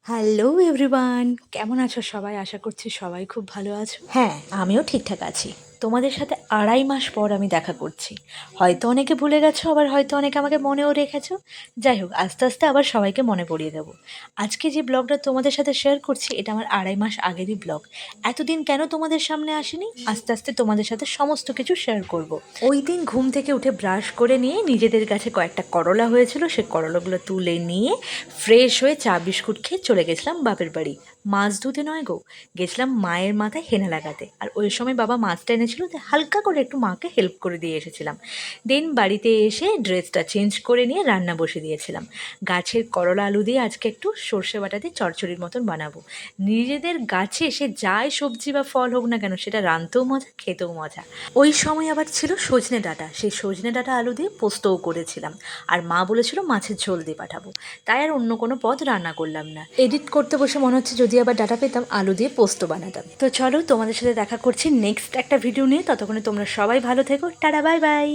Hello everyone, কেমন আছো সবাই? আশা করছি সবাই খুব ভালো আছো। হ্যাঁ, আমিও ঠিকঠাক আছি। তোমাদের সাথে ২.৫ মাস পর আমি দেখা করছি। হয়তো অনেকে ভুলে গেছো, আবার হয়তো অনেকে আমাকে মনেও রেখেছো। যাই হোক, আস্তে আস্তে আবার সবাইকে মনে পড়িয়ে দেবো। আজকে যে ব্লগটা তোমাদের সাথে শেয়ার করছি, এটা আমার ২.৫ মাস আগেরই ব্লগ। এতদিন কেন তোমাদের সামনে আসিনি? আস্তে আস্তে তোমাদের সাথে সমস্ত কিছু শেয়ার করব। ওই দিন ঘুম থেকে উঠে ব্রাশ করে নিয়ে নিজেদের কাছে কয়েকটা করলা হয়েছিল, সে করলাগুলো তুলে নিয়ে ফ্রেশ হয়ে চা বিস্কুট খেয়ে চলে গেছিলাম বাপের বাড়ি। মাছ ধুতে নয় গো, গেছিলাম মায়ের মাথায় হেনা লাগাতে। আর ওই সময় বাবা মাছটা এনেছিল, তো হালকা করে একটু মাকে হেল্প করে দিয়ে এসেছিলাম। দেন বাড়িতে এসে ড্রেসটা চেঞ্জ করে নিয়ে রান্না বসে দিয়েছিলাম। গাছের করলা আলু দিয়ে আজকে একটু সর্ষে বাটা দিয়ে চচ্চড়ির মতন বানাবো। নিজেদের গাছে সে যাই সবজি বা ফল হোক না কেন, সেটা রাঁধতেও মজা, খেতেও মজা। ওই সময় আবার ছিল সজনে ডাঁটা, সেই সজনে ডাঁটা আলু দিয়ে পোস্তও করেছিলাম। আর মা বলেছিল মাছের ঝোল দিয়ে পাঠাবো, তাই আর অন্য কোনো পদ রান্না করলাম না। এডিট করতে বসে মনে হচ্ছে যদি আবার ডাটা পেতাম আলু দিয়ে পোস্ত বানাতাম। তো চলো, তোমাদের সাথে দেখা করছি নেক্সট একটা ভিডিও নিয়ে। ততক্ষণে তোমরা সবাই ভালো থেকো। Tata, bye bye.